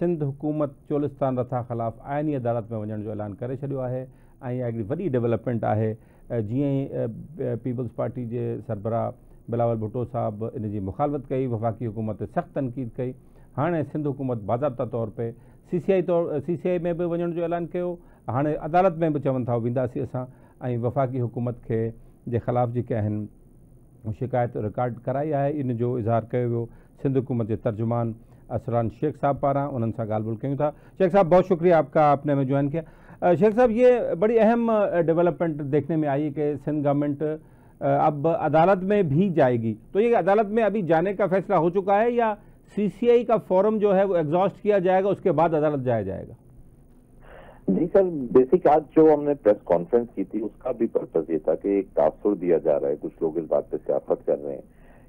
सिंध हुकूमत चोलिस्तान रथा ख़िलाफ़ आइनी अदालत में वञण जो ऐलान करे छॾियो आहे ऐं हिकिड़ी वॾी डेवलपमेंट आहे। जीअं ई पीपल्स पार्टी जे सरबराह बिलावल भुट्टो साहब इन जी मुखालफ़त कई, वफ़ाक़ी हुकूमत सख़्त तनक़ीद कई। हाणे सिंध हुकूमत बाज़ाब्ता तौर पे CCI में बि वञण जो ऐलान कयो, हाणे अदालत में बि चवनि था वेंदासीं असां, ऐं वफ़ाक़ी हुकूमत खे जे ख़िलाफ़ जेके आहिनि शिकायत रिकॉर्ड कराई आहे। इन जो इज़हार कयो वियो सिंध हुकूमत के तर्जुमान असरान शेख साहब पारा। उन्होंने सां ॻाल्हि ॿोल कयूं था। शेख साहब बहुत शुक्रिया आपका, आपने हमें ज्वाइन किया। शेख साहब ये बड़ी अहम डेवलपमेंट देखने में आई कि सिंध गवर्नमेंट अब अदालत में भी जाएगी, तो ये अदालत में अभी जाने का फैसला हो चुका है या CCI का फोरम जो है वो एग्जॉस्ट किया जाएगा उसके बाद अदालत जाया जाएगा? जी सर, बेसिक आज जो हमने प्रेस कॉन्फ्रेंस की थी उसका भी पर्पज ये था कि एक तासुर दिया जा रहा है, कुछ लोग इस बात पे सियासत कर रहे हैं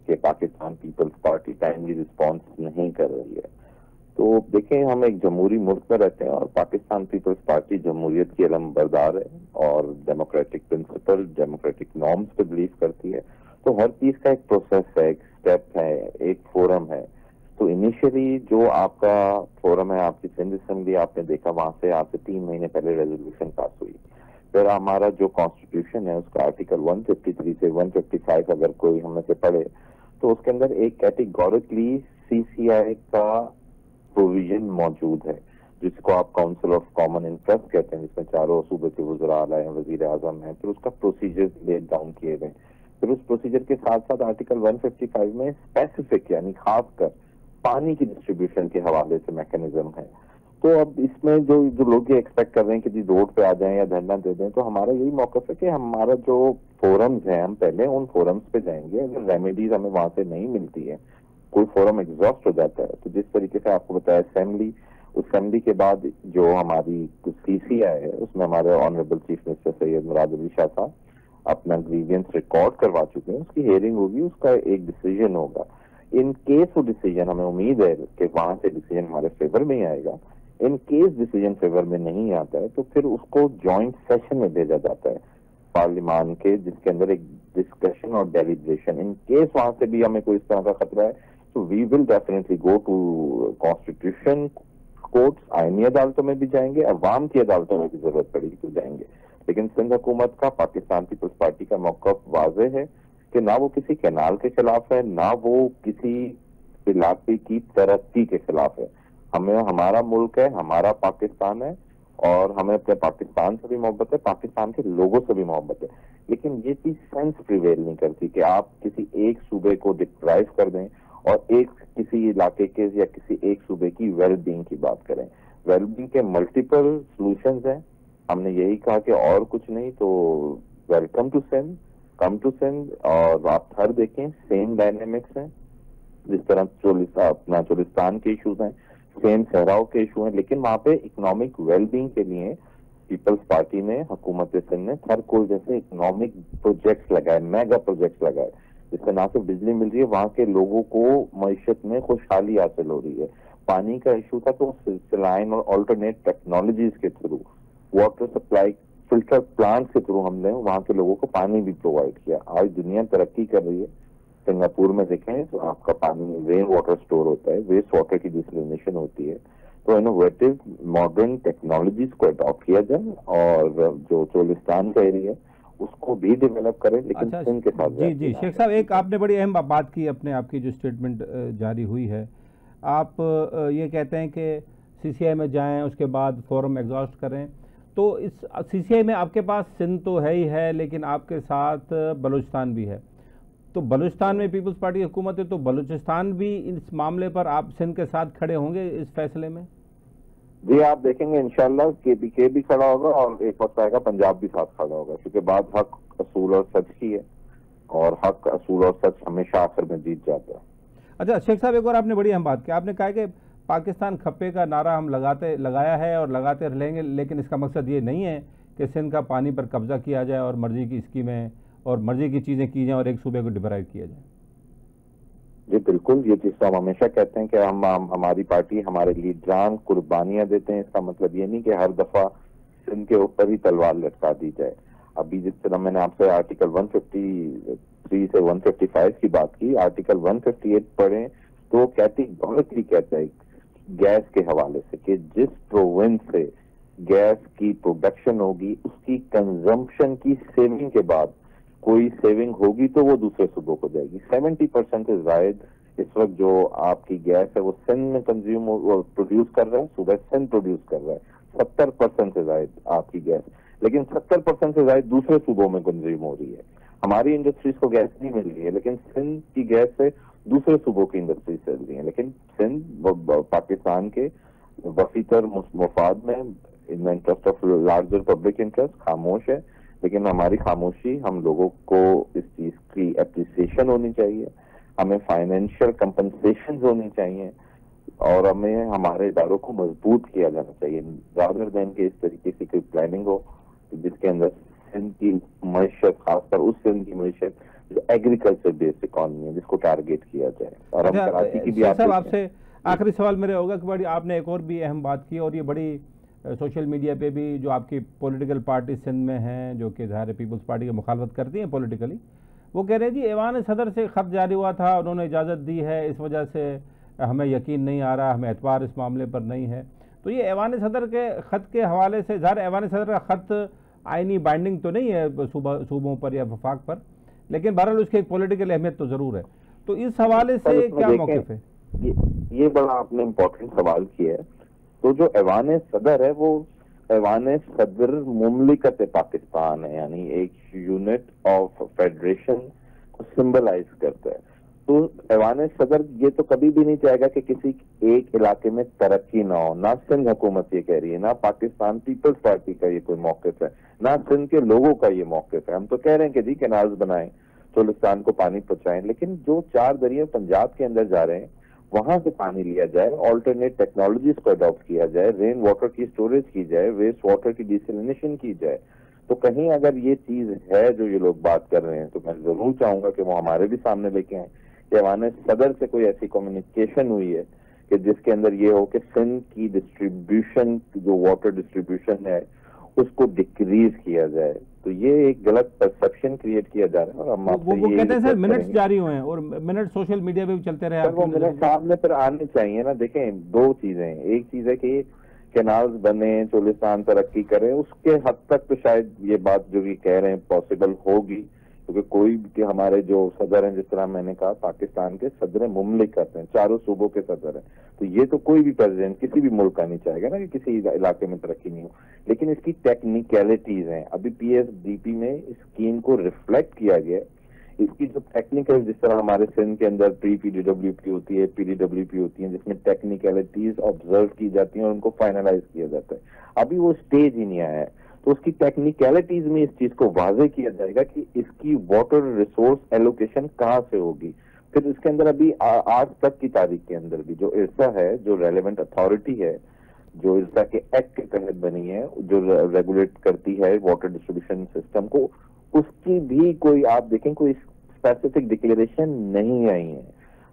कि पाकिस्तान पीपल्स पार्टी टाइमली रिस्पॉन्स नहीं कर रही है। तो देखें, हम एक जमहूरी मुल्क में रहते हैं और पाकिस्तान पीपल्स पार्टी जमहूरियत की अलमबरदार है और डेमोक्रेटिक प्रिंसिपल, डेमोक्रेटिक नॉर्म्स पे बिलीव करती है। तो हर चीज का एक प्रोसेस है, एक स्टेप है, एक फोरम है। तो इनिशियली जो आपका फोरम है, आपकी सिंध असेंबली, आपने देखा वहां से आज से 3 महीने पहले रेजोल्यूशन पास हुई। फिर हमारा जो कॉन्स्टिट्यूशन है उसका आर्टिकल 153 से 155 अगर कोई हम में से पढ़े तो उसके अंदर एक कैटेगोरिकली CCI का प्रोविजन मौजूद है, जिसको आप काउंसिल ऑफ कॉमन इंटरेस्ट कहते हैं, जिसमें चारों सूबे के वज़रा आला हैं, वजीर आजम है। फिर उसका प्रोसीजर लेट डाउन किए गए। फिर उस प्रोसीजर के साथ साथ आर्टिकल 155 में स्पेसिफिक यानी खासकर पानी की डिस्ट्रीब्यूशन के हवाले से मैकेनिज्म है। तो अब इसमें जो लोग ये एक्सपेक्ट कर रहे हैं कि जी रोड पे आ जाएं या धरना दे दें, तो हमारा यही मौक़िफ़ है कि हमारा जो फोरम्स हैं हम पहले उन फोरम्स पे जाएंगे। अगर रेमेडीज हमें वहां से नहीं मिलती है, कोई फोरम एग्जॉस्ट हो जाता है, तो जिस तरीके से आपको बताया असेंबली के बाद जो हमारी CCI है उसमें हमारे honourable chief minister Syed Murad Ali Shah साहब अपना ग्रीवियंस रिकॉर्ड करवा चुके हैं। उसकी हियरिंग होगी, उसका एक डिसीजन होगा। इन केस वो डिसीजन, हमें उम्मीद है कि वहां से डिसीजन हमारे फेवर में ही आएगा। इन केस डिसीजन फेवर में नहीं आता है तो फिर उसको जॉइंट सेशन में भेजा जाता है पार्लियामान के, जिसके अंदर एक डिस्कशन और डेलिब्रेशन। इन केस वहां से भी हमें कोई इस तरह का खतरा है तो we will definitely go to constitution courts, आईनी अदालतों में भी जाएंगे, अवाम की अदालतों में भी जरूरत पड़ेगी तो जाएंगे। लेकिन सिंध हुकूमत का, पाकिस्तान पीपल्स पार्टी का मौक़िफ़ वाज़ेह है कि ना वो किसी कैनाल के खिलाफ है, ना वो किसी इलाके की तरक्की के खिलाफ है। हमें हमारा मुल्क है, हमारा पाकिस्तान है और हमें अपने पाकिस्तान से भी मोहब्बत है, पाकिस्तान के लोगों से भी मोहब्बत है। लेकिन ये चीज सेंस प्रिवेल नहीं करती कि आप किसी एक सूबे को डिप्राइव कर दें और एक किसी इलाके के या किसी एक सूबे की वेल बीइंग की बात करें। वेल बीइंग के मल्टीपल सॉल्यूशंस हैं। हमने यही कहा कि और कुछ नहीं तो welcome to Sindh, come to Sindh, और आप हर देखें सेम डायनेमिक्स हैं। जिस तरह चोलिस्तान के इशूज हैं, सेम सहराव के इशू हैं, लेकिन वहां पे इकोनॉमिक वेलबींग के लिए पीपल्स पार्टी ने, हुकूमत सिंध ने थरकोल जैसे इकोनॉमिक प्रोजेक्ट्स लगाए, मेगा प्रोजेक्ट्स लगाए, जिससे ना सिर्फ बिजली मिल रही है, वहां के लोगों को मईशत में खुशहाली हासिल हो रही है। पानी का इशू था तो सिलाइन और ऑल्टरनेट टेक्नोलॉजीज के through, water supply filter plant के थ्रू हमने वहां के लोगों को पानी भी प्रोवाइड किया। आज दुनिया तरक्की कर रही है। सिंगापुर में देखें तो आपका पानी रेन वाटर स्टोर होता है, वेस्ट वाटर की डिसलिनेशन होती है। तो इनोवेटिव मॉडर्न टेक्नोलॉजीज को अडॉप्ट किया जाए और जो चोलिस्तान का एरिया उसको भी डेवलप करें, लेकिन सिंध के साथ। जी शेख साहब, एक आपने बड़ी अहम बात की अपने, आपकी जो स्टेटमेंट जारी हुई है, आप ये कहते हैं कि CCI में जाएं, उसके बाद फोरम एग्जॉस्ट करें। तो इस CCI में आपके पास सिंध तो है ही है, लेकिन आपके साथ बलूचिस्तान भी है। तो बलूचिस्तान में पीपल्स पार्टी हुकूमत है, तो बलूचिस्तान भी इस मामले पर आप सिंध के साथ खड़े होंगे इस फैसले में? जी, आप देखेंगे इंशाल्लाह KPK भी खड़ा होगा और एक वक्त आएगा पंजाब भी साथ खड़ा होगा, क्योंकि बात हक, असूल और सच की है और हक, असूल और सच हमेशा आखिर में जीत जाता है। अच्छा शेख साहब, एक और आपने बड़ी अहम बात की, आपने कहा कि पाकिस्तान खप्पे का नारा हम लगाया है और लगाते रहेंगे, लेकिन इसका मकसद ये नहीं है कि सिंध का पानी पर कब्जा किया जाए और मर्जी की स्कीमें और मर्जी की चीजें की जाएं और एक सूबे को डिप्राइव किया जाए। जी बिल्कुल, ये चीज तो हम हमेशा कहते हैं कि हमारी पार्टी, हमारे लीडरान कुर्बानियां देते हैं। इसका मतलब ये नहीं कि हर दफा सिंध के ऊपर ही तलवार लटका दी जाए। अभी जिस तरह मैंने आपसे आर्टिकल 153 से 155 की बात की, आर्टिकल 158 पढ़ें तो कैटेगोरिकली कहता है گیس کے حوالے سے کہ جس پروونس سے گیس کی پروڈکشن ہوگی اس کی کنزمپشن کی سیونگ کے بعد کوئی سیونگ ہوگی تو وہ دوسرے صوبوں کو جائے گی. 70% سے زائد اس وقت جو آپ کی گیس ہے وہ سندھ میں پروڈیوس کر رہا ہے, صوبہ سندھ پروڈیوس کر رہا ہے 70% سے زائد آپ کی گیس, لیکن 70% سے زائد دوسرے صوبوں میں کنزیوم ہو رہی ہے. ہماری انڈسٹریز کو گیس نہیں مل رہی ہے, لیکن سندھ کی گیس سے دوسرے صوبوں کی انڈسٹریز چل رہی ہیں. لیکن سندھ پاکستان کے وسیع تر مفاد میں in interest of larger public interest خاموش ہے, لیکن ہماری خاموشی, ہم لوگوں کو اس چیز کی اپریسیشن ہونی چاہیے, ہمیں فائنینشیل کمپنسیشن ہونی چاہیے, اور ہمیں ہمارے اداروں کو مضبوط کیا جانا چاہیے رادر دین کہ اس طریقے سے کوئی پلاننگ ہو جس کے اندر سندھ کی معیشت, خاص کر اس سندھ کی معیشت جو ایگریکلچر بیسڈ اکانومی ہے, جس کو ٹارگیٹ کیا جائے. اور ہم کراچی کی بھی آپ سے آخری سوال میرے ہوگا کہ بڑی آپ نے ایک اور بھی اہم بات کی, اور یہ بڑی سوشل میڈیا پہ بھی جو آپ کی پولیٹیکل پارٹی سندھ میں ہیں جو کہ ظاہر پیپلز پارٹی کی مخالفت کرتی ہیں پولیٹیکلی, وہ کہہ رہے ہیں جی ایوان صدر سے خط جاری ہوا تھا, انہوں نے اجازت دی ہے, اس وجہ سے ہمیں یقین نہیں آ رہا, ہمیں اعتبار اس معاملے پر نہیں ہے. تو یہ ایوان صدر کے خط کے حوالے سے, ظاہر ایوان صدر کا خط آئینی بائنڈنگ تو نہیں ہے صوبوں پر یا وفاق پر, لیکن بہرحال اس کی ایک پولیٹیکل اہمیت تو ضرور ہے. تو اس حوالے سے کیا موقف ہے؟ یہ بڑا آپ نے امپورٹنٹ سوال کیا ہے. تو جو ایوان صدر ہے وہ ایوان صدر مملکت پاکستان ہے, یعنی ایک یونٹ آف فیڈریشن کو سمبلائز کرتا ہے. تو ایوان صدر یہ تو کبھی بھی نہیں چاہے گا کہ کسی ایک علاقے میں ترقی نہ ہو. نہ سندھ حکومت یہ کہہ رہی ہے, نہ پاکستان پیپلز پارٹی کا یہ کوئی موقف ہے, نہ سندھ کے لوگوں کا یہ موقف ہے. ہم تو کہہ رہے ہیں کہ جی کینالز بنائیں, چولستان کو پانی پہنچائیں, لیکن جو 4 دریا پنجاب کے اندر جا رہے ہیں وہاں سے پانی لیا جائے, آلٹرنیٹ ٹیکنالوجیز کو اڈاپٹ کیا جائے, رین واٹر کی اسٹوریج کی جائے, ویسٹ واٹر کی ڈیسلینیشن کی جائے. تو کہیں اگر یہ چیز ہے جو یہ لوگ بات کر رہے ہیں تو میں ضرور چاہوں گا کہ وہ ہمارے بھی سامنے لے کے آئیں کہ ایوان صدر سے کوئی ایسی کمیونیکیشن ہوئی ہے کہ جس کے اندر یہ ہو کہ سندھ کی ڈسٹریبیوشن, جو واٹر ڈسٹریبیوشن ہے, اس کو ڈکریز کیا جائے. تو یہ ایک غلط پرسپشن کریٹ کیا جا رہا ہے. اور ہم وہ کہتے ہیں سر منٹس جاری ہوئے ہیں, اور منٹ سوشل میڈیا پہ بھی چلتے رہے. وہ منٹ سامنے پھر آنے چاہیے نا. دیکھیں 2 چیزیں, ایک چیز ہے کہ کینالز بنے, چولستان ترقی کرے, اس کے حد تک تو شاید یہ بات جو بھی کہہ رہے ہیں پاسبل ہوگی, کیونکہ کوئی بھی ہمارے جو صدر ہیں, جس طرح میں نے کہا پاکستان کے صدر مملکت ہیں, 4 صوبوں کے صدر ہیں, تو یہ تو کوئی بھی پریزیڈنٹ کسی بھی ملک کا نہیں چاہے گا نا کہ کسی علاقے میں ترقی نہیں ہو. لیکن اس کی ٹیکنیکلٹیز ہیں. ابھی پی ایس ڈی پی میں اسکیم کو ریفلیکٹ کیا گیا, اس کی جو ٹیکنیکل, جس طرح ہمارے سندھ کے اندر پی ڈی ڈبلیو پی ہوتی ہے, پی ڈی ڈبلیو پی ہوتی ہیں, جس میں ٹیکنیکلٹیز آبزرو کی جاتی ہیں اور ان کو فائنلائز کیا جاتا ہے, ابھی وہ اسٹیج ہی نہیں آیا ہے. تو اس کی ٹیکنیکلٹیز میں اس چیز کو واضح کیا جائے گا کہ اس کی واٹر ریسورس ایلوکیشن کہاں سے ہوگی. پھر اس کے اندر ابھی آج تک کی تاریخ کے اندر بھی جو ارسا ہے, جو ریلیونٹ اتھارٹی ہے, جو ارسا کے ایکٹ کے تحت بنی ہے, جو ریگولیٹ کرتی ہے واٹر ڈسٹریبیوشن سسٹم کو, اس کی بھی کوئی آپ دیکھیں کوئی اسپیسیفک ڈکلیریشن نہیں آئی ہے.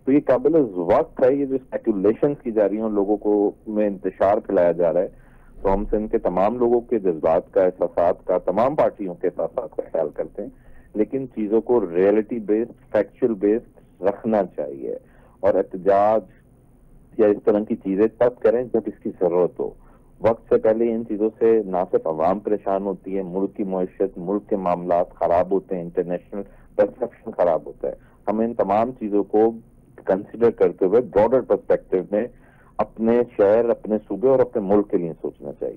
تو یہ قابل وقت ہے, یہ جو اسپیکولیشنز کی جا رہی ہیں, لوگوں کو میں انتشار پھیلایا جا رہا ہے. تو ہم سندھ کے تمام لوگوں کے جذبات کا, احساسات کا, تمام پارٹیوں کے احساسات کا خیال کرتے ہیں, لیکن چیزوں کو ریئلٹی بیسڈ, فیکچوئل بیسڈ رکھنا چاہیے. اور احتجاج یا اس طرح کی چیزیں تب کریں جب اس کی ضرورت ہو. وقت سے پہلے ان چیزوں سے نہ صرف عوام پریشان ہوتی ہے, ملک کی معیشت, ملک کے معاملات خراب ہوتے ہیں, انٹرنیشنل پرسپشن خراب ہوتا ہے. ہمیں ان تمام چیزوں کو کنسیڈر کرتے ہوئے براڈر پرسپیکٹو میں اپنے شہر, اپنے صوبے اور اپنے ملک کے لیے سوچنا چاہیے.